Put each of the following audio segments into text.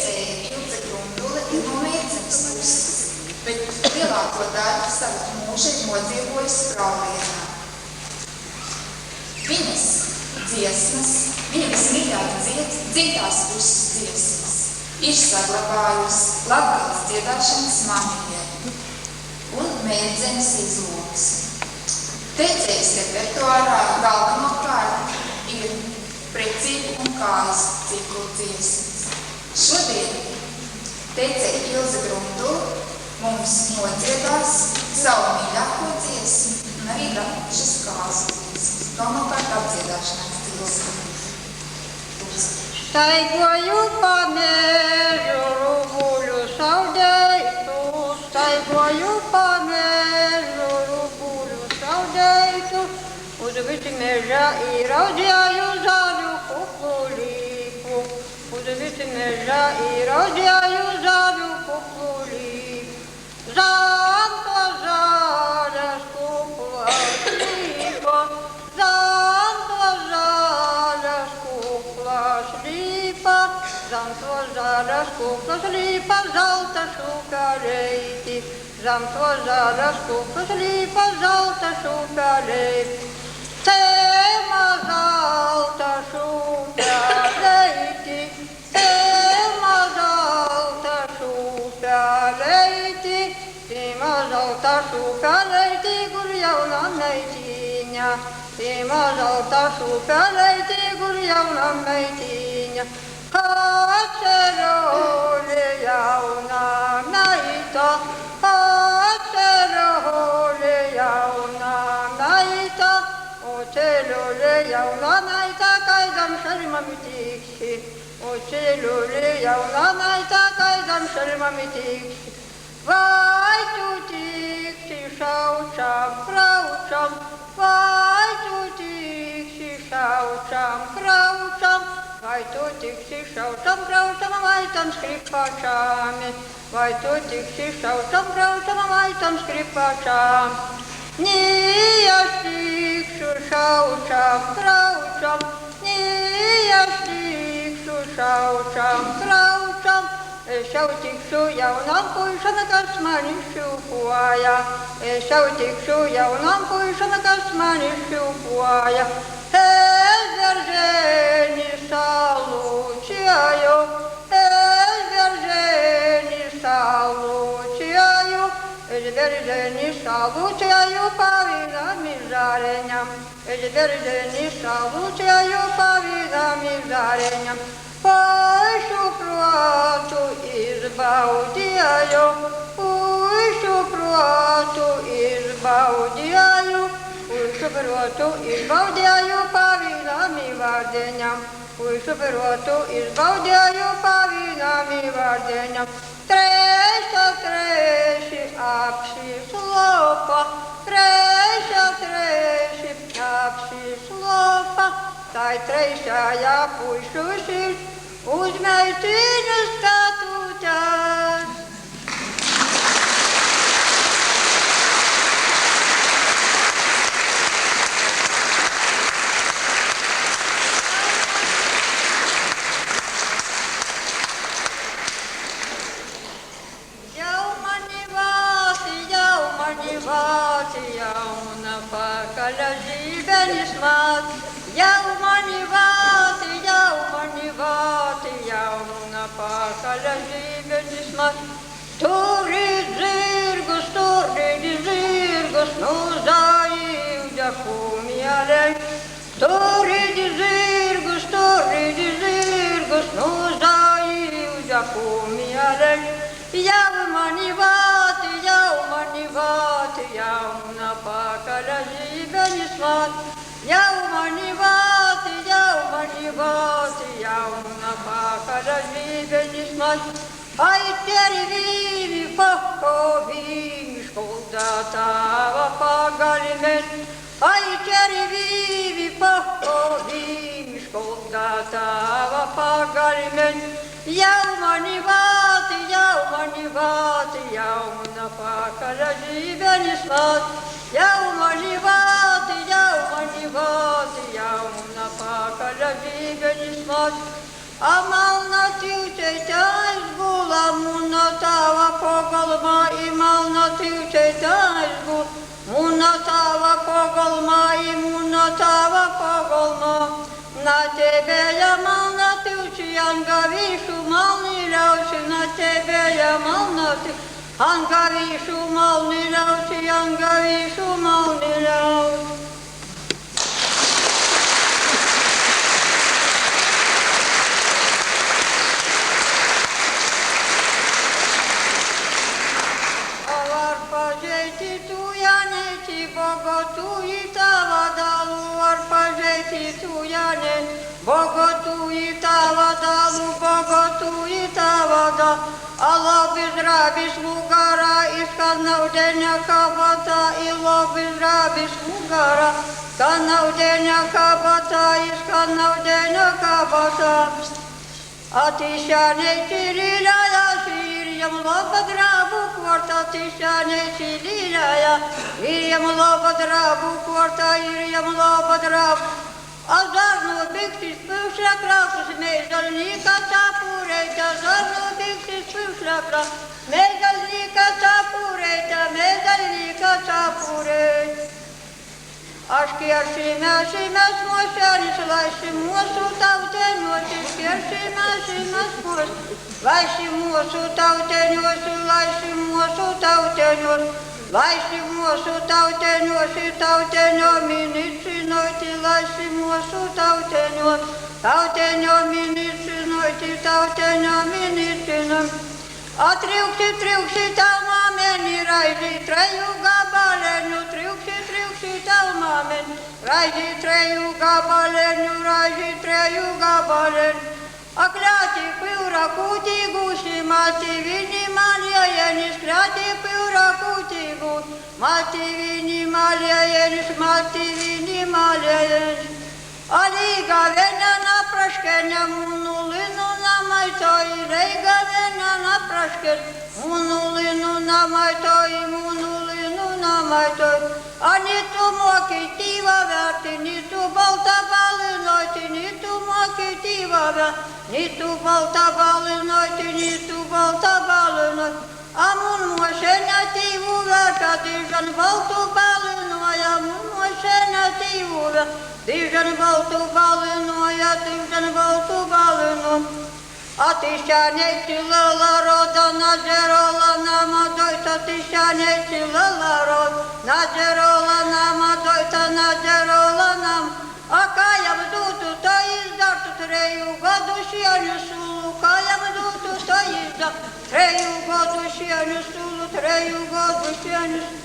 Teicēja Ilze Grundule ir no Mēdzenes puses, bet lielāko daļu savu mūžu ir nodzīvojusi Fraulienā. Viņas dziesmas, viņa vismīļāk dzimtās puses dziesmas, ir saglabājusi Latgales dziedāšanas manieri un Mēdzenes izloksni. Teicējas repertuārā galvenokārt ir precību un kājas ciklu dziesmas. Šodien teicēja Ilze Grundule mums nodziedās savu mīļāko dziesmu un arī dažas kājas dziesmas. Galvenokārt apdziedāšanās dziesmas. Staigoju pa mežu, rubuļu saudeitu, staigoju pa mežu, rubuļu saudeitu, uz visi meža ieraudzēju zaļu kukulīku, uz visi meža ieraudzēju zaļu kukulīku. Zanto zaļas kuklas līpo, zanto zaļas kuklas līpa, zanto zaļas kuklas līpa, zelta šūkareiti, zanto zaļas kuklas līpa, zelta šūkareiti. Tēma zelta šūkareiti, tēma zelta šūkareiti, tēma zelta šūkareiti, kur jauna meitiņa, tēma zelta šūkareiti, kur jauna meitiņa. Atcerole jauna meita, atcerole jauna meita, ocelule jauna meita, kaidam šarmami tiksi, ocelule jauna meita, kaidam šarmami tiksi. Vai tu tiksi šaučam, kraučam, vai tu tiksi šaučam, kraučam, vai tu tiksi šaučam, kraučam, vai tam skripačami, vai tu tiksi šaučam, kraučam, vai tam skripačam. Nījas tikšu šaučam, kraučam, nījas tikšu šaučam, kraučam, es jau tikšu jaunam puišam, kas mani šūpoja, es jau tikšu jaunam puišam, kas mani šūpoja. Es verženi salučēju, es verženi salučēju, es verženi salučēju pavinam izāreņam, es verženi salučēju pavinam izāreņam. Puišu protu izbaudēju, puišu protu izbaudēju, puišu protu izbaudēju pavinam izāreņam, puišu protu izbaudēju pavinam izāreņam. Treša treši apsislopa, treša treši apsislopa, tai trešajā puišu sirds uz meitiņu skatūtās. Jauna pakaļa zībenis māt, jau mani vāti, jauna pakaļa zībenis māt. Turīt zirgus, nu zaīvģa kumielei. Turīt zirgus, nu zaīvģa kumielei. Jau mani vāti, jauna pakaļa zībenis māt. Jau mani vāti, jauna pakaļa zībenis māt. Ai, teri vīvi, pakovīmi, školdā tava pagalmen. Ai, teri vīvi, pakovīmi, školdā tava pagalmen. Jau mani vāti, jauna pakaļa zībenis māt. Jau mani vāti, jauna pakaļa zībenis māt. a malna tilčeitais gula, muna tava pogalma, I malna tilčeitais gula, muna tava pogalma, I muna tava pogalma. Na tebe ja malna tilči, angavišu malni ļauši, na tebe ja malna tilči, angavišu malni ļauši, angavišu malni ļauši. Боготуй тавадалу, боготуй тавада, Аллах безрабиш лугара, исканав деня кабата, Илох безрабиш лугара, канав деня кабата, исканав деня кабата. Атишане чилилая, Ирьям лобадрабу кварта, Атишане чилилая, Ирьям лобадрабу кварта, Ирьям лобадрабу. Azarno biksis pūšļa kraukas, meždaļnīka capūreita, azarno biksis pūšļa kraukas, meždaļnīka capūreita, meždaļnīka capūreita. Aškieršīmēs mošēnis, laiši mūsu tauteņos, aškieršīmēs mos, laiši mūsu tauteņos, laiši mūsu tauteņos. Laiši mūsu tauteņos, tauteņo ministrinoti, laiši mūsu tauteņos, tauteņo ministrinoti, tauteņo ministrinam. Triukši talmāmeni, raiži treju gabaleņu, triukši talmāmeni, raiži treju gabaleņu, raiži treju gabaleņu. Akļāti pīra kūtīgūši, mati viņi maļiejenis, kļāti pīra kūtīgūši, mati viņi maļiejenis, mati viņi maļiejenis. Alīga vena napraškeņa, munu linu namaitoji, reiga vena napraškeņa, munu linu namaitoji, munu linu namaitoji. Ani tu moki tīva vērti, ni tu balta balinoti, ni tu moki tīva vērti. Ni tu balta balinoti, ni tu balta balinoti. Amun mošena tīvu vērta, dižan baltu balinoja, amun mošena tīvu vērta, dižan baltu balinoja, dižan baltu balinoja. Atişaneci lala roda, nazerola nama doyta, atişaneci lala roda, nazerola nama doyta, nazerola nama. Akayam dutu to izdartu treju godu šienu sulu, kajam dutu to izdartu treju godu šienu sulu, treju godu šienu sulu.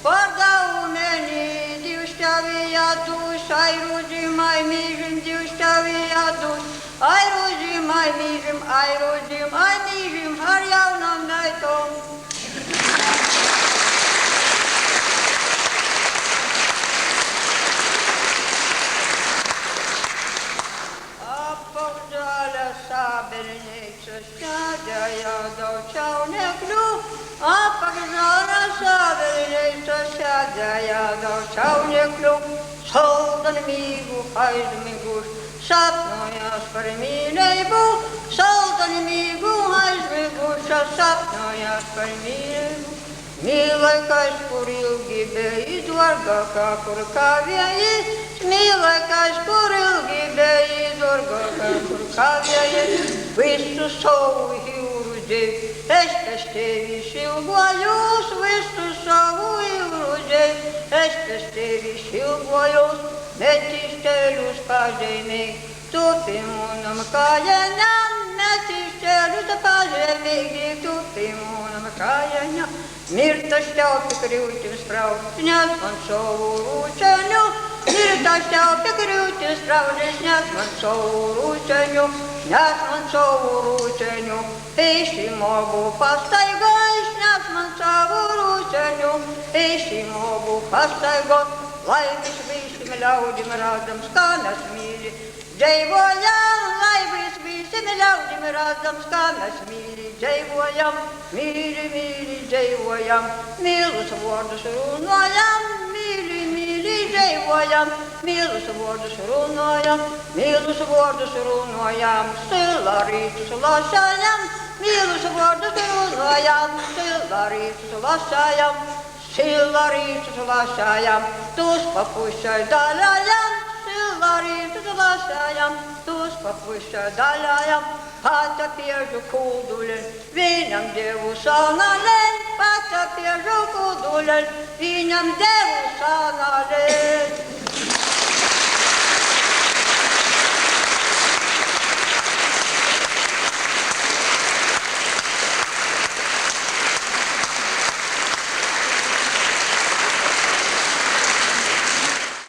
Pardau meni, divšķavijā duš, ai rūdžimai mīžim, divšķavijā duš, ai rūdžimai mīžim, ai mīžim, ar jaunam daitom. Apakžāļa sāberniece sēdēja daučaunekļu, apakžāļa sāberniece sēdēja daučaunekļu, saldan mīgu aizmiguš, sapnojas par mīlību, saldan mīgu aizmiguš, sapnojas par mīlību. Mīlākais, kur ilgi beji, dārgākā, kur kāvējis, mīlākais, kur ilgi beji, dārgākā, kur kāvējis, visu savu jūru dēļ, es pēc tevis ilgojos, visu savu jūru dēļ, es pēc tevis ilgojos, metis teļus pažēmīgi, tupi munam kājaņam, metis teļus pažēmīgi, tupi munam kājaņam. Mirta šķelpi krūtis spraužas, nes man savu rūceņu. Mirta šķelpi krūtis spraužas, nes man savu rūceņu. Nes man savu rūceņu. Eisi mogu pastaigojis, nes man savu rūceņu. Eisi mogu pastaigojis, лайбись висим людям разом скана смілі. Джей воям, лайбись висим людям разом скана смілі. Джей воям, мілі, мілі, джей воям, мілу сворду шурунваям, мілі, мілі, джей воям, мілу сворду шурунваям, мілу сворду шурунваям, сила ріту силашаям, мілу сворду шурунваям, сила ріту силашаям, сила ріту силашаям, туз попущай далаям, сила ріту силашаям, туз попущай далаям, а тепер же кудулен, винам деву санален, а тепер же кудулен, винам деву санален.